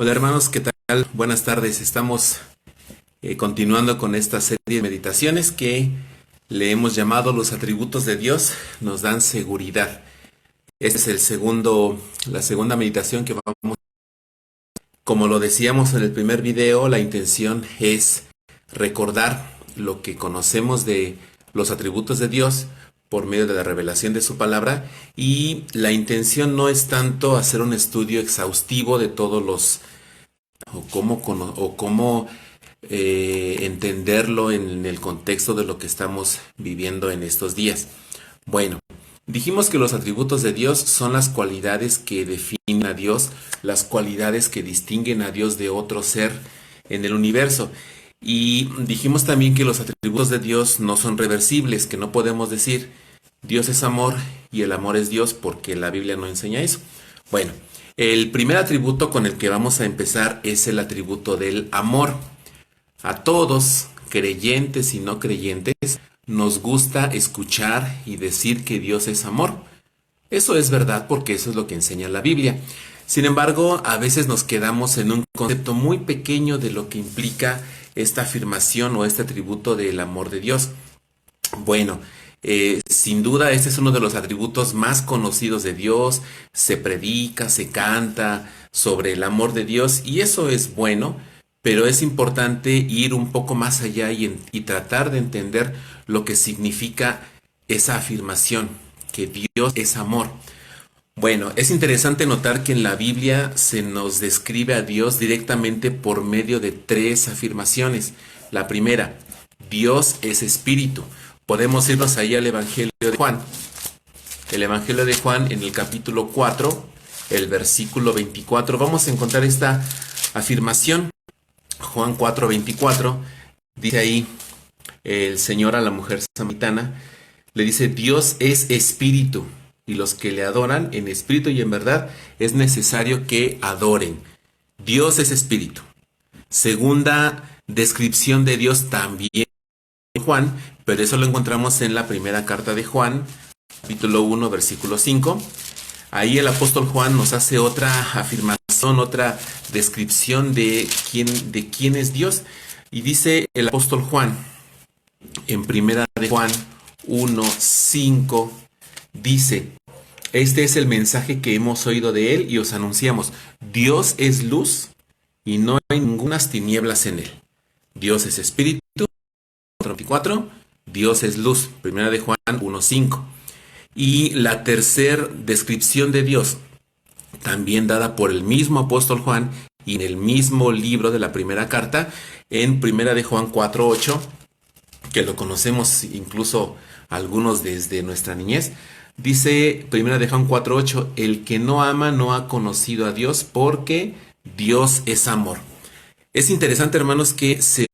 Hola hermanos, ¿qué tal? Buenas tardes. Estamos continuando con esta serie de meditaciones que le hemos llamado Los atributos de Dios nos dan seguridad. Este es la segunda meditación que vamos. Como lo decíamos en el primer video, la intención es recordar lo que conocemos de los atributos de Dios por medio de la revelación de su palabra, y la intención no es tanto hacer un estudio exhaustivo de todos los o cómo entenderlo en el contexto de lo que estamos viviendo en estos días. Bueno, dijimos que los atributos de Dios son las cualidades que definen a Dios, las cualidades que distinguen a Dios de otro ser en el universo. Y dijimos también que los atributos de Dios no son reversibles, que no podemos decir Dios es amor y el amor es Dios, porque la Biblia no enseña eso. Bueno, el primer atributo con el que vamos a empezar es el atributo del amor. A todos, creyentes y no creyentes, nos gusta escuchar y decir que Dios es amor. Eso es verdad porque eso es lo que enseña la Biblia. Sin embargo, a veces nos quedamos en un concepto muy pequeño de lo que implica esta afirmación o este atributo del amor de Dios. Bueno, sin duda este es uno de los atributos más conocidos de Dios. Se predica, se canta sobre el amor de Dios y eso es bueno, pero es importante ir un poco más allá y tratar de entender lo que significa esa afirmación, que Dios es amor. Bueno, es interesante notar que en la Biblia se nos describe a Dios directamente por medio de tres afirmaciones. La primera, Dios es espíritu. Podemos irnos ahí al Evangelio de Juan. El Evangelio de Juan en el capítulo 4, el versículo 24, vamos a encontrar esta afirmación. Juan 4:24, dice ahí el Señor a la mujer samaritana, le dice, Dios es espíritu, y los que le adoran en espíritu y en verdad es necesario que adoren. Dios es espíritu. Segunda descripción de Dios también en Juan, pero eso lo encontramos en la primera carta de Juan, capítulo 1, versículo 5. Ahí el apóstol Juan nos hace otra afirmación, otra descripción de quién es Dios. Y dice el apóstol Juan, en primera de Juan 1:5, dice, este es el mensaje que hemos oído de él y os anunciamos. Dios es luz y no hay ningunas tinieblas en él. Dios es espíritu. 24, Dios es luz. Primera de Juan 1:5. Y la tercera descripción de Dios, también dada por el mismo apóstol Juan y en el mismo libro de la primera carta, en primera de Juan 4:8, que lo conocemos incluso algunos desde nuestra niñez, dice primera de Juan 4:8, el que no ama no ha conocido a Dios porque Dios es amor. Es interesante, hermanos, que se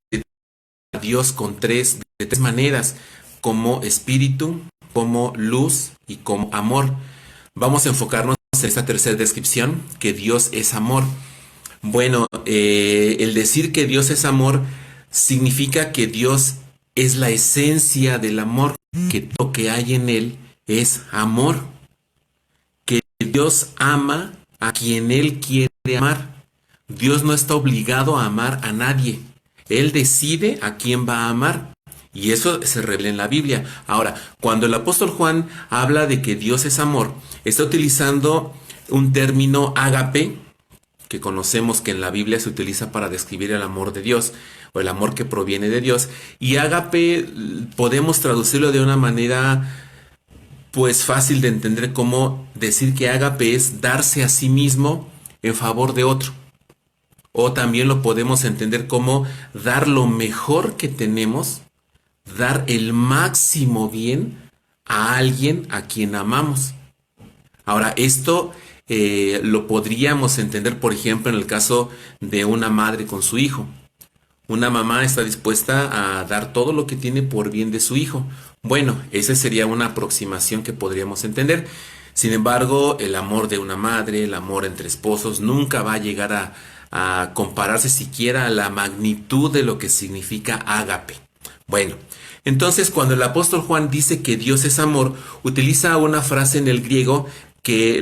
a Dios de tres maneras, como espíritu, como luz y como amor. Vamos a enfocarnos en esta tercera descripción, que Dios es amor. Bueno, el decir que Dios es amor significa que Dios es la esencia del amor, que lo que hay en él es amor, que Dios ama a quien él quiere amar. Dios no está obligado a amar a nadie. Él decide a quién va a amar. Y eso se revela en la Biblia. Ahora, cuando el apóstol Juan habla de que Dios es amor, está utilizando un término ágape, que conocemos que en la Biblia se utiliza para describir el amor de Dios, o el amor que proviene de Dios. Y ágape podemos traducirlo de una manera pues fácil de entender, como decir que ágape es darse a sí mismo en favor de otro. O también lo podemos entender como dar lo mejor que tenemos, dar el máximo bien a alguien a quien amamos. Ahora, esto lo podríamos entender, por ejemplo, en el caso de una madre con su hijo. Una mamá está dispuesta a dar todo lo que tiene por bien de su hijo. Bueno, esa sería una aproximación que podríamos entender. Sin embargo, el amor de una madre, el amor entre esposos, nunca va a llegar a compararse siquiera a la magnitud de lo que significa ágape. Bueno, entonces cuando el apóstol Juan dice que Dios es amor, utiliza una frase en el griego que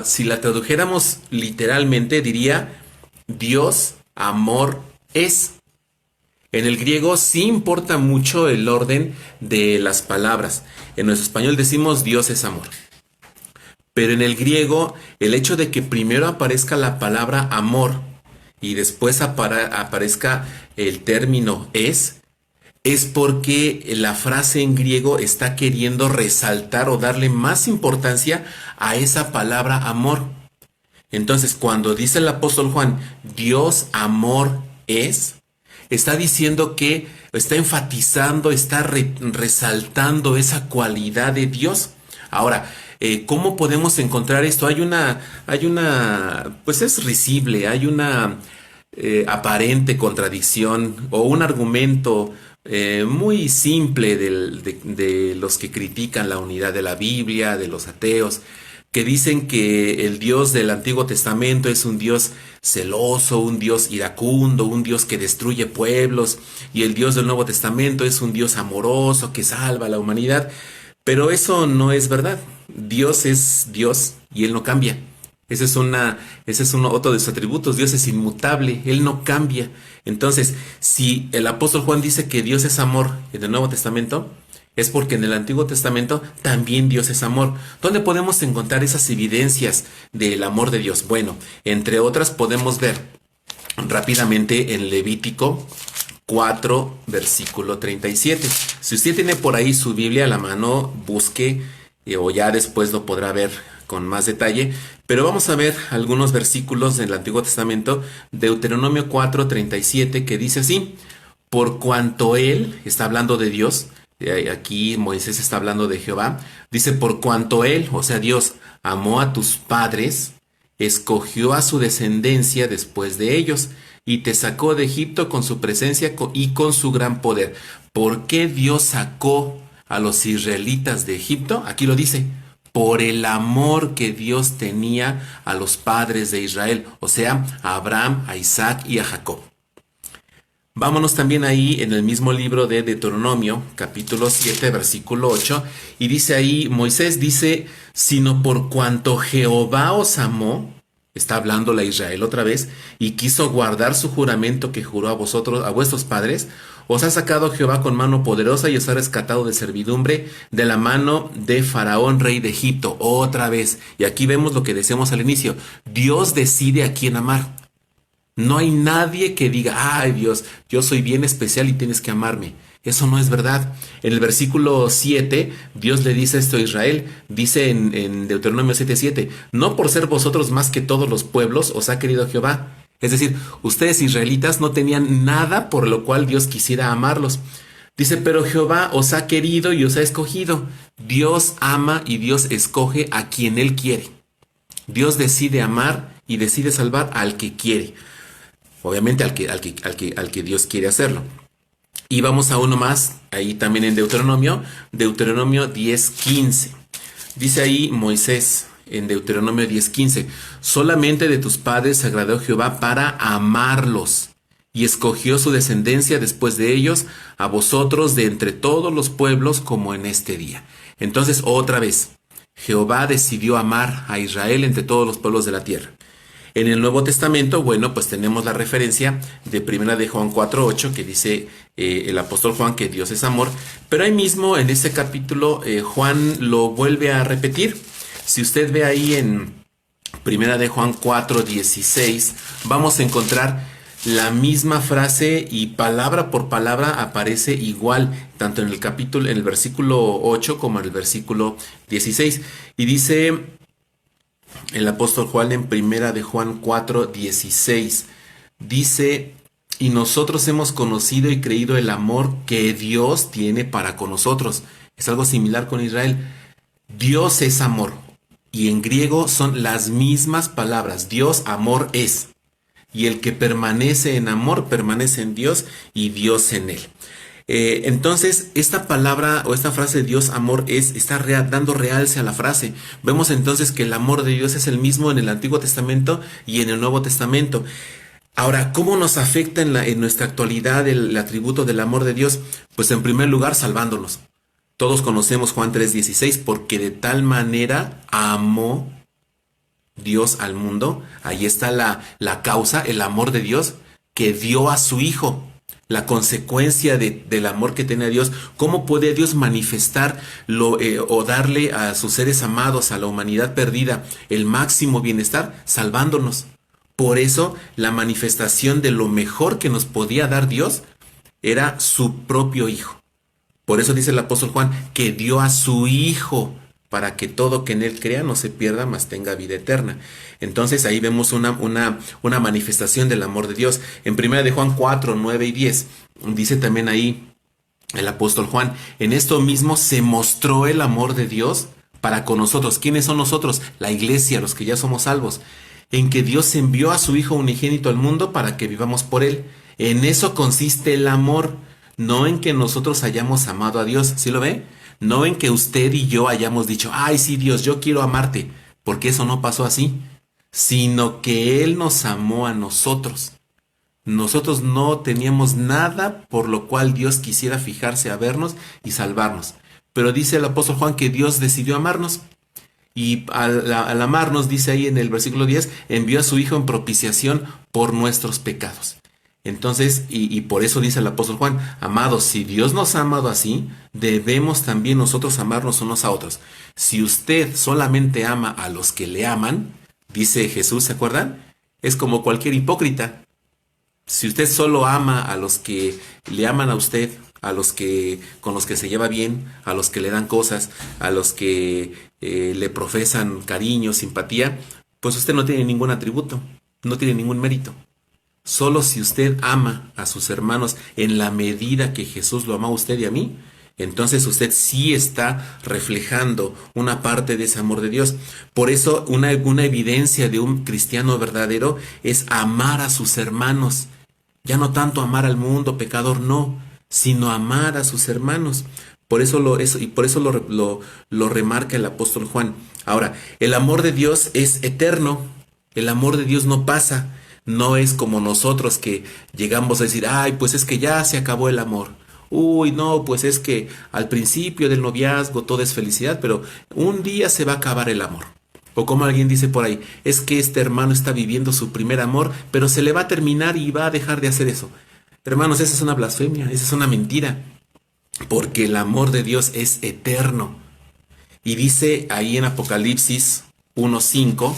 si la tradujéramos literalmente diría Dios, amor, es. En el griego sí importa mucho el orden de las palabras. En nuestro español decimos Dios es amor. Pero en el griego, el hecho de que primero aparezca la palabra amor y después aparezca el término es porque la frase en griego está queriendo resaltar o darle más importancia a esa palabra amor. Entonces, cuando dice el apóstol Juan, Dios amor es, está diciendo que está enfatizando, está resaltando esa cualidad de Dios. Ahora, ¿cómo podemos encontrar esto? Pues es risible, hay una aparente contradicción o un argumento muy simple de los que critican la unidad de la Biblia, de los ateos, que dicen que el Dios del Antiguo Testamento es un Dios celoso, un Dios iracundo, un Dios que destruye pueblos, y el Dios del Nuevo Testamento es un Dios amoroso que salva a la humanidad. Pero eso no es verdad. Dios es Dios y Él no cambia. Ese es otro de sus atributos. Dios es inmutable, Él no cambia. Entonces, si el apóstol Juan dice que Dios es amor en el Nuevo Testamento, es porque en el Antiguo Testamento también Dios es amor. ¿Dónde podemos encontrar esas evidencias del amor de Dios? Bueno, entre otras podemos ver rápidamente en Levítico 4, versículo 37. Si usted tiene por ahí su Biblia a la mano, busque o ya después lo podrá ver con más detalle. Pero vamos a ver algunos versículos del Antiguo Testamento, Deuteronomio 4, 37, que dice así: por cuanto Él, está hablando de Dios, aquí Moisés está hablando de Jehová, dice, por cuanto Él, o sea Dios, amó a tus padres, escogió a su descendencia después de ellos, y te sacó de Egipto con su presencia y con su gran poder. ¿Por qué Dios sacó a los israelitas de Egipto? Aquí lo dice, por el amor que Dios tenía a los padres de Israel, o sea, a Abraham, a Isaac y a Jacob. Vámonos también ahí en el mismo libro de Deuteronomio, capítulo 7, versículo 8, y dice ahí, Moisés dice, sino por cuanto Jehová os amó, está hablando a Israel otra vez, y quiso guardar su juramento que juró a vosotros, a vuestros padres, os ha sacado Jehová con mano poderosa y os ha rescatado de servidumbre de la mano de Faraón, rey de Egipto, otra vez. Y aquí vemos lo que decíamos al inicio, Dios decide a quién amar. No hay nadie que diga, ay Dios, yo soy bien especial y tienes que amarme. Eso no es verdad. En el versículo 7, Dios le dice esto a Israel, dice en Deuteronomio 7:7, no por ser vosotros más que todos los pueblos os ha querido Jehová. Es decir, ustedes israelitas no tenían nada por lo cual Dios quisiera amarlos. Dice, pero Jehová os ha querido y os ha escogido. Dios ama y Dios escoge a quien Él quiere. Dios decide amar y decide salvar al que quiere. Obviamente al que Dios quiere hacerlo. Y vamos a uno más, ahí también en Deuteronomio 10:15. Dice ahí Moisés en Deuteronomio 10:15, solamente de tus padres se agradó Jehová para amarlos, y escogió su descendencia después de ellos, a vosotros de entre todos los pueblos como en este día. Entonces, otra vez, Jehová decidió amar a Israel entre todos los pueblos de la tierra. En el Nuevo Testamento, bueno, pues tenemos la referencia de 1 de Juan 4:8 que dice el apóstol Juan que Dios es amor, pero ahí mismo en ese capítulo Juan lo vuelve a repetir. Si usted ve ahí en 1 de Juan 4:16, vamos a encontrar la misma frase y palabra por palabra aparece igual, tanto en el capítulo, en el versículo 8 como en el versículo 16. Y dice el apóstol Juan en 1 de Juan 4:16, dice, y nosotros hemos conocido y creído el amor que Dios tiene para con nosotros. Es algo similar con Israel. Dios es amor. Y en griego son las mismas palabras. Dios, amor es. Y el que permanece en amor, permanece en Dios y Dios en él. Entonces, esta palabra o esta frase Dios amor está dando realce a la frase. Vemos entonces que el amor de Dios es el mismo en el Antiguo Testamento y en el Nuevo Testamento. Ahora, ¿cómo nos afecta en nuestra actualidad el atributo del amor de Dios? Pues en primer lugar, salvándonos. Todos conocemos Juan 3:16, porque de tal manera amó Dios al mundo, ahí está la causa, el amor de Dios, que dio a su Hijo. La consecuencia del amor que tiene a Dios, cómo puede Dios manifestar o darle a sus seres amados, a la humanidad perdida, el máximo bienestar, salvándonos. Por eso la manifestación de lo mejor que nos podía dar Dios era su propio Hijo. Por eso dice el apóstol Juan que dio a su Hijo para que todo que en él crea no se pierda, mas tenga vida eterna. Entonces ahí vemos una manifestación del amor de Dios. En 1 de Juan 4, 9 y 10 dice también ahí el apóstol Juan, en esto mismo se mostró el amor de Dios para con nosotros. ¿Quiénes son nosotros? La iglesia, los que ya somos salvos. En que Dios envió a su Hijo unigénito al mundo para que vivamos por él. En eso consiste el amor, no en que nosotros hayamos amado a Dios. ¿Sí lo ve? No en que usted y yo hayamos dicho, ay sí Dios, yo quiero amarte, porque eso no pasó así, sino que Él nos amó a nosotros. Nosotros no teníamos nada por lo cual Dios quisiera fijarse a vernos y salvarnos. Pero dice el apóstol Juan que Dios decidió amarnos. Y al amarnos, dice ahí en el versículo 10, envió a su Hijo en propiciación por nuestros pecados. Entonces, y por eso dice el apóstol Juan, amados, si Dios nos ha amado así, debemos también nosotros amarnos unos a otros. Si usted solamente ama a los que le aman, dice Jesús, ¿se acuerdan? Es como cualquier hipócrita. Si usted solo ama a los que le aman a usted, a los que con los que se lleva bien, a los que le dan cosas, a los que le profesan cariño, simpatía, pues usted no tiene ningún atributo, no tiene ningún mérito. Solo si usted ama a sus hermanos en la medida que Jesús lo ama a usted y a mí, entonces usted sí está reflejando una parte de ese amor de Dios. Por eso una evidencia de un cristiano verdadero es amar a sus hermanos. Ya no tanto amar al mundo pecador, no, sino amar a sus hermanos. Por eso lo remarca el apóstol Juan. Ahora, el amor de Dios es eterno. El amor de Dios no pasa. No es como nosotros que llegamos a decir, ay, pues es que ya se acabó el amor. Uy, no, pues es que al principio del noviazgo todo es felicidad, pero un día se va a acabar el amor. O como alguien dice por ahí, es que este hermano está viviendo su primer amor, pero se le va a terminar y va a dejar de hacer eso. Hermanos, esa es una blasfemia, esa es una mentira, porque el amor de Dios es eterno. Y dice ahí en Apocalipsis 1:5,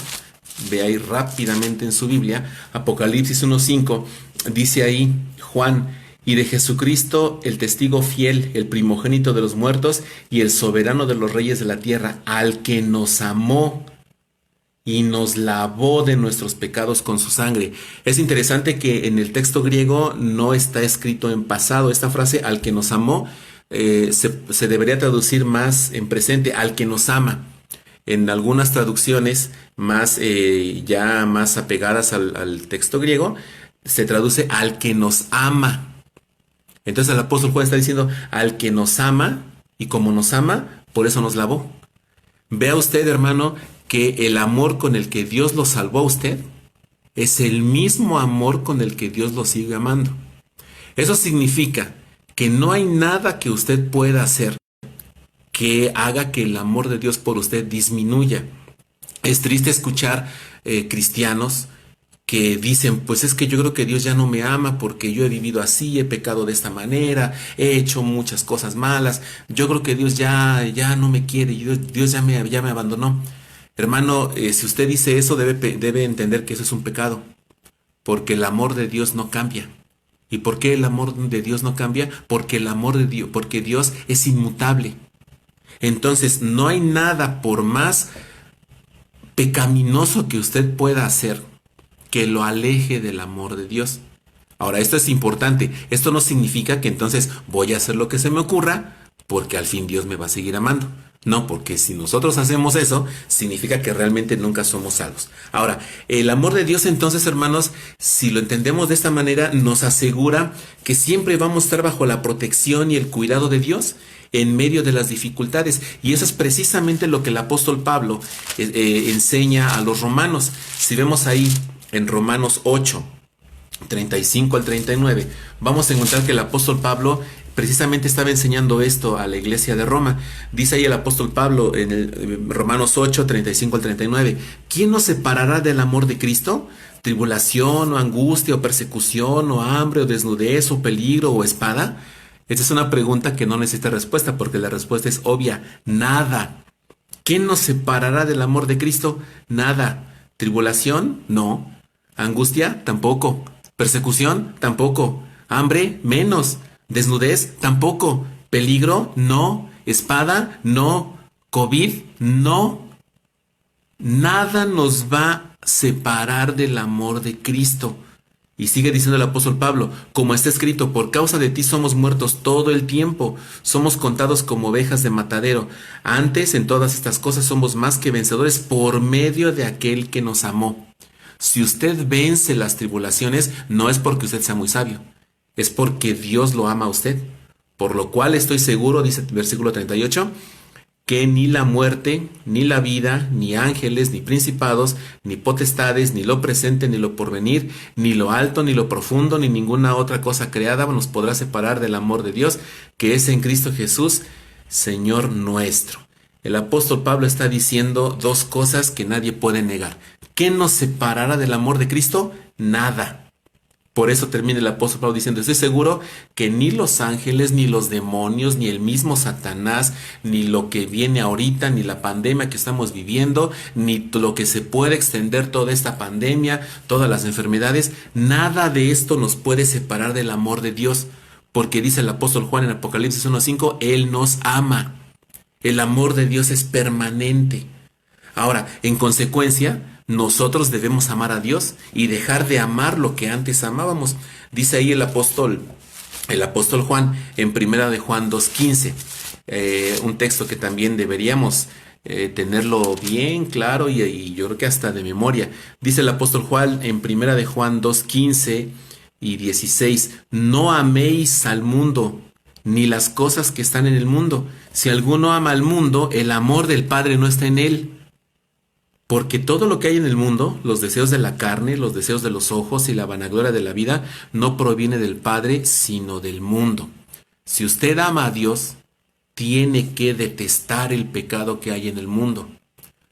ve ahí rápidamente en su Biblia, Apocalipsis 1:5, dice ahí Juan, y de Jesucristo, el testigo fiel, el primogénito de los muertos y el soberano de los reyes de la tierra, al que nos amó y nos lavó de nuestros pecados con su sangre. Es interesante que en el texto griego no está escrito en pasado. Esta frase, al que nos amó, se debería traducir más en presente, al que nos ama. En algunas traducciones ya más apegadas al texto griego, se traduce al que nos ama. Entonces el apóstol Juan está diciendo al que nos ama, y como nos ama, por eso nos lavó. Vea usted, hermano, que el amor con el que Dios lo salvó a usted es el mismo amor con el que Dios lo sigue amando. Eso significa que no hay nada que usted pueda hacer que haga que el amor de Dios por usted disminuya. Es triste escuchar cristianos que dicen, pues es que yo creo que Dios ya no me ama porque yo he vivido así, he pecado de esta manera, he hecho muchas cosas malas, yo creo que Dios ya no me quiere, Dios ya me abandonó. Hermano, si usted dice eso, debe entender que eso es un pecado, porque el amor de Dios no cambia. ¿Y por qué el amor de Dios no cambia? Porque porque Dios es inmutable. Entonces, no hay nada por más pecaminoso que usted pueda hacer que lo aleje del amor de Dios. Ahora, esto es importante. Esto no significa que entonces voy a hacer lo que se me ocurra porque al fin Dios me va a seguir amando. No, porque si nosotros hacemos eso, significa que realmente nunca somos salvos. Ahora, el amor de Dios entonces, hermanos, si lo entendemos de esta manera, nos asegura que siempre vamos a estar bajo la protección y el cuidado de Dios en medio de las dificultades. Y eso es precisamente lo que el apóstol Pablo enseña a los romanos. Si vemos ahí en Romanos 8, 35 al 39, vamos a encontrar que el apóstol Pablo precisamente estaba enseñando esto a la iglesia de Roma. Dice ahí el apóstol Pablo en el Romanos 8, 35 al 39. ¿Quién nos separará del amor de Cristo? ¿Tribulación o angustia o persecución o hambre o desnudez o peligro o espada? Esta es una pregunta que no necesita respuesta porque la respuesta es obvia. Nada. ¿Quién nos separará del amor de Cristo? Nada. ¿Tribulación? No. ¿Angustia? Tampoco. ¿Persecución? Tampoco. ¿Hambre? Menos. ¿Desnudez? Tampoco. ¿Peligro? No. ¿Espada? No. ¿COVID? No. Nada nos va a separar del amor de Cristo. Y sigue diciendo el apóstol Pablo, como está escrito, por causa de ti somos muertos todo el tiempo, somos contados como ovejas de matadero. Antes, en todas estas cosas, somos más que vencedores por medio de aquel que nos amó. Si usted vence las tribulaciones, no es porque usted sea muy sabio, es porque Dios lo ama a usted. Por lo cual estoy seguro, dice el versículo 38, que ni la muerte, ni la vida, ni ángeles, ni principados, ni potestades, ni lo presente, ni lo porvenir, ni lo alto, ni lo profundo, ni ninguna otra cosa creada nos podrá separar del amor de Dios, que es en Cristo Jesús, Señor nuestro. El apóstol Pablo está diciendo dos cosas que nadie puede negar. ¿Qué nos separará del amor de Cristo? Nada. Por eso termina el apóstol Pablo diciendo, estoy seguro que ni los ángeles, ni los demonios, ni el mismo Satanás, ni lo que viene ahorita, ni la pandemia que estamos viviendo, ni lo que se puede extender toda esta pandemia, todas las enfermedades, nada de esto nos puede separar del amor de Dios. Porque dice el apóstol Juan en Apocalipsis 1:5, Él nos ama. El amor de Dios es permanente. Ahora, en consecuencia, nosotros debemos amar a Dios y dejar de amar lo que antes amábamos. Dice ahí el apóstol Juan en Primera de Juan 2:15, un texto que también deberíamos tenerlo bien claro y yo creo que hasta de memoria. Dice el apóstol Juan en Primera de Juan 2:15 y 16, no améis al mundo ni las cosas que están en el mundo. Si alguno ama al mundo, el amor del Padre no está en él. Porque todo lo que hay en el mundo, los deseos de la carne, los deseos de los ojos y la vanagloria de la vida, no proviene del Padre, sino del mundo. Si usted ama a Dios, tiene que detestar el pecado que hay en el mundo.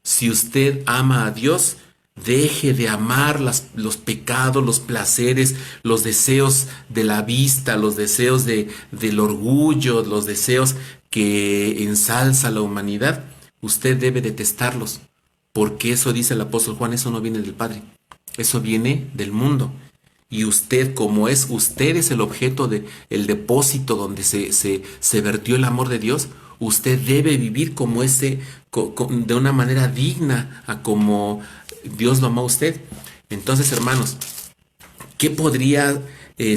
Si usted ama a Dios, deje de amar los pecados, los placeres, los deseos de la vista, los deseos del orgullo, los deseos que ensalza la humanidad. Usted debe detestarlos. Porque eso dice el apóstol Juan, eso no viene del Padre, eso viene del mundo. Y usted, usted es el objeto el depósito donde se vertió el amor de Dios, usted debe vivir como de una manera digna a como Dios lo amó a usted. Entonces, hermanos, ¿qué podría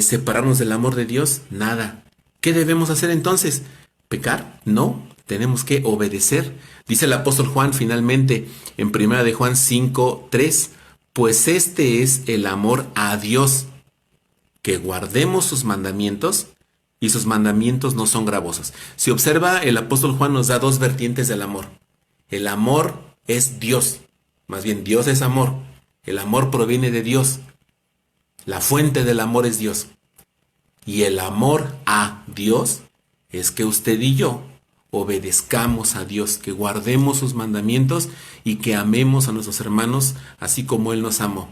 separarnos del amor de Dios? Nada. ¿Qué debemos hacer entonces? ¿Pecar? No. Tenemos que obedecer. Dice el apóstol Juan finalmente en 1 de Juan 5:3, pues este es el amor a Dios, que guardemos sus mandamientos, y sus mandamientos no son gravosos. Si observa, el apóstol Juan nos da dos vertientes del amor. El amor es Dios, más bien Dios es amor. El amor proviene de Dios. La fuente del amor es Dios. Y el amor a Dios es que usted y yo obedezcamos a Dios, que guardemos sus mandamientos y que amemos a nuestros hermanos así como Él nos amó.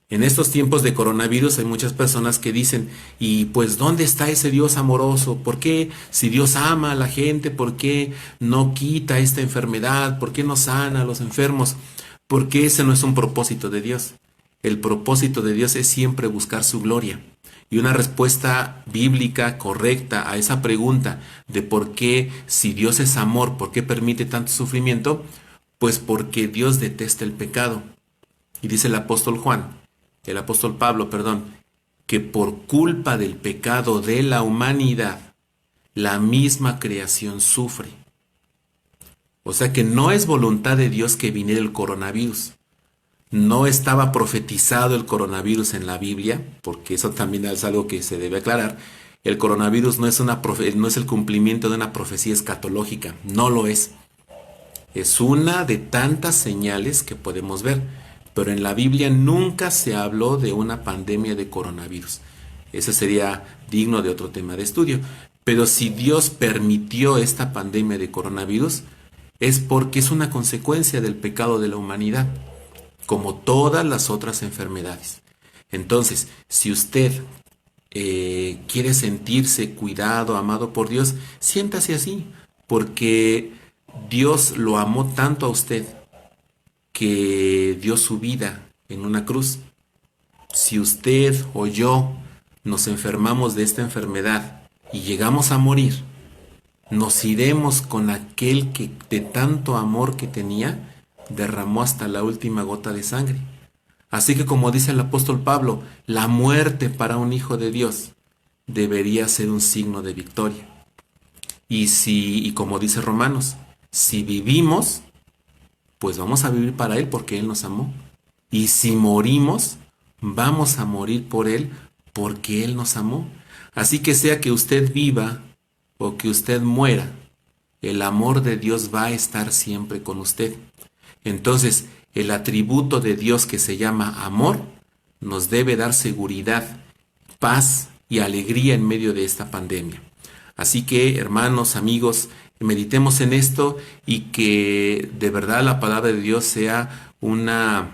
En estos tiempos de coronavirus hay muchas personas que dicen, y pues ¿dónde está ese Dios amoroso? ¿Por qué si Dios ama a la gente, por qué no quita esta enfermedad? ¿Por qué no sana a los enfermos? Porque ese no es un propósito de Dios. El propósito de Dios es siempre buscar su gloria. Y una respuesta bíblica correcta a esa pregunta de por qué, si Dios es amor, ¿por qué permite tanto sufrimiento? Pues porque Dios detesta el pecado. Y dice el apóstol Pablo, que por culpa del pecado de la humanidad, la misma creación sufre. O sea que no es voluntad de Dios que viniera el coronavirus. No estaba profetizado el coronavirus en la Biblia, porque eso también es algo que se debe aclarar. El coronavirus no es el cumplimiento de una profecía escatológica, no lo es. Es una de tantas señales que podemos ver, pero en la Biblia nunca se habló de una pandemia de coronavirus. Eso sería digno de otro tema de estudio. Pero si Dios permitió esta pandemia de coronavirus, es porque es una consecuencia del pecado de la humanidad, como todas las otras enfermedades. Entonces, si usted quiere sentirse cuidado, amado por Dios, siéntase así, porque Dios lo amó tanto a usted que dio su vida en una cruz. Si usted o yo nos enfermamos de esta enfermedad y llegamos a morir, nos iremos con aquel que de tanto amor que tenía, derramó hasta la última gota de sangre. Así que como dice el apóstol Pablo, la muerte para un hijo de Dios debería ser un signo de victoria. Y como dice Romanos, si vivimos, pues vamos a vivir para Él porque Él nos amó. Y si morimos, vamos a morir por Él porque Él nos amó. Así que sea que usted viva o que usted muera, el amor de Dios va a estar siempre con usted. Entonces, el atributo de Dios que se llama amor nos debe dar seguridad, paz y alegría en medio de esta pandemia. Así que, hermanos, amigos, meditemos en esto y que de verdad la palabra de Dios sea una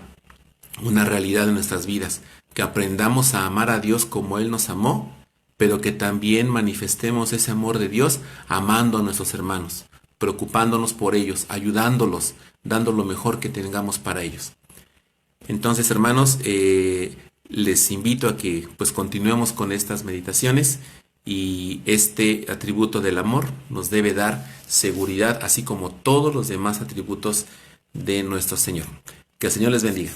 realidad en nuestras vidas. Que aprendamos a amar a Dios como Él nos amó, pero que también manifestemos ese amor de Dios amando a nuestros hermanos, preocupándonos por ellos, ayudándolos, dando lo mejor que tengamos para ellos. Entonces, hermanos, les invito a que pues continuemos con estas meditaciones y este atributo del amor nos debe dar seguridad, así como todos los demás atributos de nuestro Señor. Que el Señor les bendiga.